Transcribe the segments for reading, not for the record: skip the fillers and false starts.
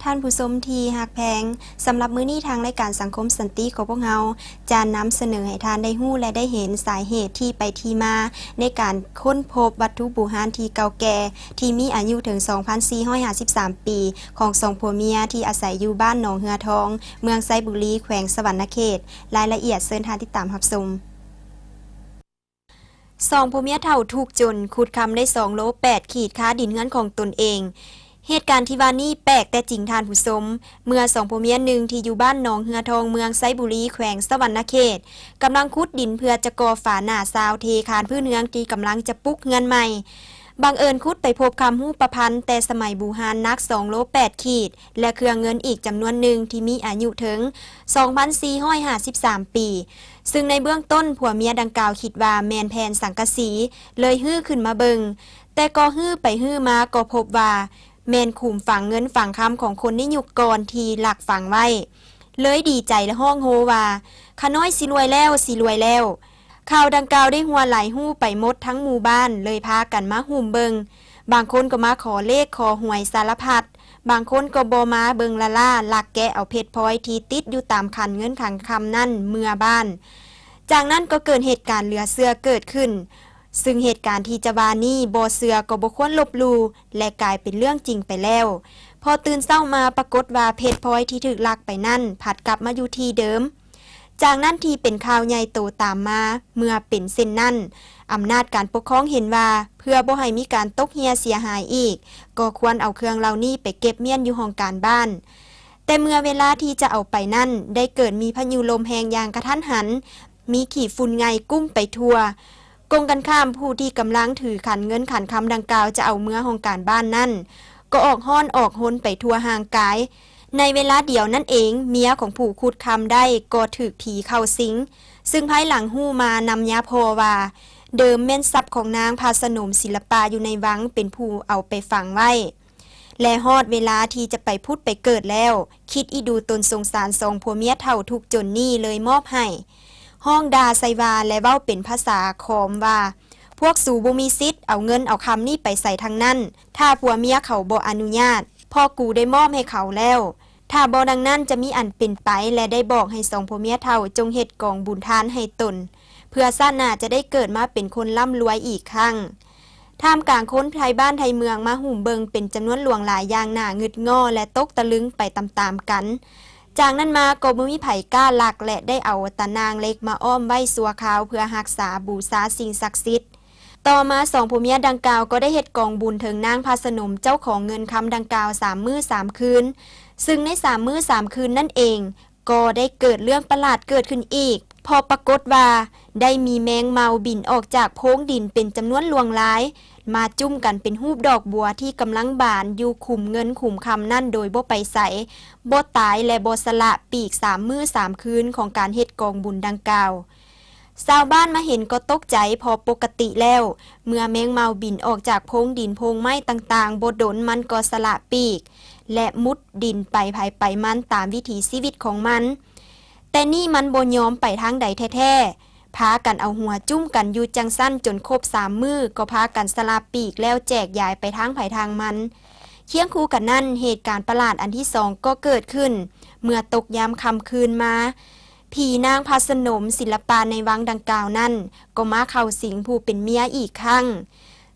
ท่านผู้ชมที่ฮักแพงสำหรับมื้อนี้ทางรายการสังคมสันติของพวกเราจะนำเสนอให้ท่านได้ฮู้และได้เห็นสาเหตุที่ไปที่มาในการค้นพบวัตถุโบราณที่เก่าแก่ที่มีอายุถึง 2,453 ปีของสองผัวเมียที่อาศัยอยู่บ้านหนองเหือทองเมืองไซบุรีแขวงสวรรณเขตรายละเอียดเชิญท่านติดตามรับชมสองผัวเมียเฒ่าถูกจนขุดคำได้2 โล 8 ขีดค้าดินเฮือนของตนเองเหตุการณ์ที่ว่านี่แปลกแต่จริงท่านผู้ชมเมื่อสองผัวเมียหนึ่งที่อยู่บ้านหนองเหือทองเมืองไซบุรีแขวงสวรรณเขตกำลังขุดดินเพื่อจะก่อฝาหน้าซาวเทคานพื้นเฮือนที่กำลังจะปลุกเฮือนใหม่บังเอิญขุดไปพบคำฮู้ประพันธ์แต่สมัยบูฮานนัก2 โล 8 ขีดและเครื่องเงินอีกจำนวนหนึ่งที่มีอายุถึง 2,453 ปีซึ่งในเบื้องต้นผัวเมียดังกล่าวคิดว่าแมนแผนสังกะสีเลยฮื้อขึ้นมาเบิงแต่ก็ฮื้อไปฮื้อมาก็พบว่าแมนขุมฝังเงินฝังคำของคนในยุคก่อนที่หลักฝังไว้เลยดีใจและห้องโฮว่าข้าน้อยสิรวยแล้วสิรวยแล้วข่าวดังกล่าวได้หัวไหลหู้ไปหมดทั้งหมู่บ้านเลยพากันมาหุ่มเบิงบางคนก็มาขอเลขขอหวยสารพัดบางคนก็บ่มาเบิงละล่าหลักแกะเอาเพชรพลอยที่ติดอยู่ตามขันเงินขันคำนั่นเมื่อบ้านจากนั้นก็เกิดเหตุการณ์เหลือเชื่อเกิดขึ้นซึ่งเหตุการณ์ที่จะว่านี้บ่เชื่อก็บ่ควรลบหลู่และกลายเป็นเรื่องจริงไปแล้วพอตื่นเช้ามาปรากฏว่าเพชรพลอยที่ถูกลักไปนั่นผัดกลับมาอยู่ที่เดิมจากนั้นที่เป็นข่าวใหญ่โตตามมาเมื่อเป็นเส้นนั้นอำนาจการปกครองเห็นว่าเพื่อบ่ให้มีการตกเหียเสียหายอีกก็ควรเอาเครื่องเหล่านี้ไปเก็บเมียนอยู่ห้องการบ้านแต่เมื่อเวลาที่จะเอาไปนั่นได้เกิดมีพายุลมแรงอย่างกระทันหันมีขี้ฝุ่นไงกุ้มไปทั่วกงกันข้ามผู้ที่กำลังถือขันเงินขันคำดังกล่าวจะเอาเมื่อห้องการบ้านนั่นก็ออกห้อนออกหนไปทั่วห่างกายในเวลาเดียวนั่นเองเมียของผู้ขุดคำได้ก็ถูกผีเข้าสิงซึ่งภายหลังหู้มานำยาพอว่าเดิมแม่นทรัพย์ของนางพาสนมศิลปาอยู่ในวังเป็นผู้เอาไปฝังไว้และฮอดเวลาที่จะไปพุดไปเกิดแล้วคิดอีดูตนสงสารสองผัวเมียเฒ่าทุกจนนี่เลยมอบให้ห้องดาไซวาและเว้าเป็นภาษาขอมว่าพวกสูบ่มีสิทธิ์เอาเงินเอาคำนี่ไปใส่ทางนั้นถ้าผัวเมียเขาบ่อนุญาตพ่อกูได้มอบให้เขาแล้วถ้าบ่ดังนั้นจะมีอันเป็นไปและได้บอกให้สองผัวเมียเฒ่าจงเฮ็ดกองบุญทานให้ตนเพื่อชาติหน้าจะได้เกิดมาเป็นคนร่ำรวยอีกครั้งท่ามกลางคนไทยบ้านไทยเมืองมาหุ่มเบิงเป็นจำนวนหลวงหลายอย่างหน้างึดง่อและตกตะลึงไปตามๆกันจากนั้นมาก็บ่มีไผกล้าลักและได้เอาตะนางเล็กมาอ้อมไว้สัวขาวเพื่อรักษาบูชาสิ่งศักดิ์สิทธิ์ต่อมาสองผัวเมียดังกล่าวก็ได้เฮ็ดกองบุญถึงนางพาสนมเจ้าของเงินคำดังกล่าว3 มื้อ 3 คืนซึ่งใน3 มื้อ 3 คืนนั่นเองก็ได้เกิดเรื่องประหลาดเกิดขึ้นอีกพอปรากฏว่าได้มีแมงเมาบินออกจากโพรงดินเป็นจำนวนหลวงหลายมาจุ่มกันเป็นรูปดอกบัวที่กำลังบานอยู่ขุมเงินขุมคำนั่นโดยบ่ไปใส่บ่ตายและบ่สละปีก3 มื้อ 3 คืนของการเฮ็ดกองบุญดังกล่าวชาวบ้านมาเห็นก็ตกใจพอปกติแล้วเมื่อแมงเมาบินออกจากโพรงดินโพรงไม้ต่างๆบ่ดนมันก็สละปีกและมุดดินไปภายไปมันตามวิถีชีวิตของมันแต่นี่มันบ่ยอมไปทางใดแท้ๆพากันเอาหัวจุ้มกันอยู่จังสั้นจนครบ3 มื้อก็พากันสละปีกแล้วแจกยายไปทางไผทางมันเคียงคู่กันนั่นเหตุการณ์ประหลาดอันที่2ก็เกิดขึ้นเมื่อตกยามค่ำคืนมาผีนางพาสนมศิลปาในวังดังกล่าวนั่นก็มาเข้าสิงผู้เป็นเมียอีกครั้ง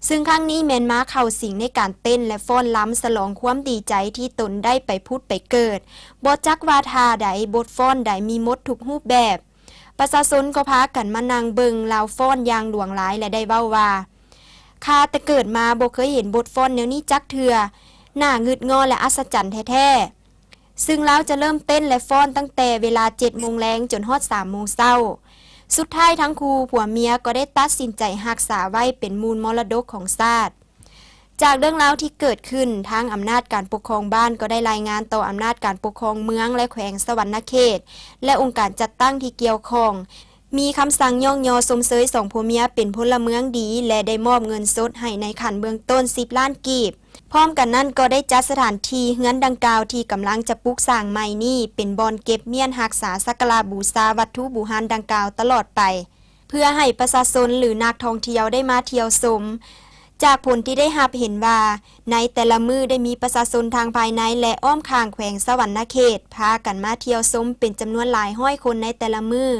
ซึ่งครั้งนี้แม่นมาเข้าสิงในการเต้นและฟ้อนล้ำฉลองความดีใจที่ตนได้ไปพุทธไปเกิดบ่จักว่าท่าใดบทฟ้อนใดมีหมดทุกรูปแบบประชาชนก็พากันมานั่งเบิงลาวฟ้อนอย่างหลวงหลายและได้เว้าว่าข้าแต่เกิดมาบ่เคยเห็นบทฟ้อนแนวนี้จักเทื่อหน้างึดงอและอัศจรรย์แท้ๆซึ่งแล้วจะเริ่มเต้นและฟ้อนตั้งแต่เวลา 7 โมงแลงจนฮอด 3 โมงเช้าสุดท้ายทั้งคู่ผัวเมียก็ได้ตัดสินใจรักษาไว้เป็นมูลมรดกของชาติจากเรื่องราวที่เกิดขึ้นทางอำนาจการปกครองบ้านก็ได้รายงานต่ออำนาจการปกครองเมืองและแขวงสวรรณเขตและองค์การจัดตั้งที่เกี่ยวข้องมีคำสั่งย่องยอสมเสยสองผัวเมียเป็นพลเมืองดีและได้มอบเงินสดให้ในขั้นเบื้องต้น10 ล้านกีบพร้อมกันนั้นก็ได้จัดสถานที่เฮือนดังกล่าวที่กำลังจะปลูกสร้างใหม่นี้เป็นบ่อนเก็บเมียนรักษาสักการะบูชาวัตถุโบราณดังกล่าวตลอดไปเพื่อให้ประชาชนหรือนักท่องเที่ยวได้มาเที่ยวชม จากผลที่ได้รับเห็นว่าในแต่ละมือได้มีประชาชนทางภายในและอ้อมข้างแขวงสวรรณเขตพากันมาเที่ยวชมเป็นจำนวนหลายห้อยคนในแต่ละมือ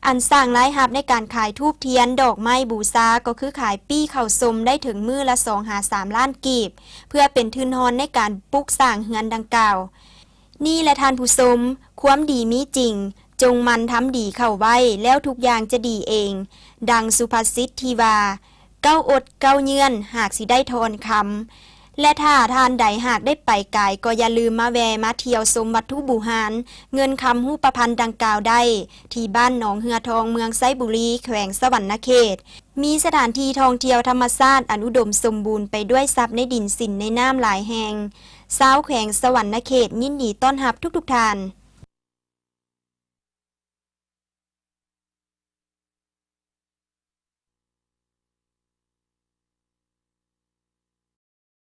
อันสร้างรายรับในการขายธูปเทียนดอกไม้บูชาก็คือขายปี้ข้าวสมได้ถึงมือละ2-3 ล้านกีบเพื่อเป็นทุนทอนในการปลูกสร้างเฮือนดังกล่าวนี่และท่านผู้ชมความดีมีจริงจงมันทำดีเข้าไว้แล้วทุกอย่างจะดีเองดังสุภาษิตที่ว่าเก้าอดเก้าเยือนหากสิได้ทอนคำและถ้าทานใดหากได้ไปไกลก็อย่าลืมมาแวะมาเที่ยวชมวัตถุบูชาเงินคำรูปพรรณดังกล่าวได้ที่บ้านหนองเหือทองเมืองไซบุรีแขวงสวรรณเขตมีสถานที่ท่องเที่ยวธรรมชาติอันอุดมสมบูรณ์ไปด้วยทรัพย์ในดินสินในน้ำหลายแห่งชาวแขวงสวรรณเขตยินดีต้อนรับทุกท่าน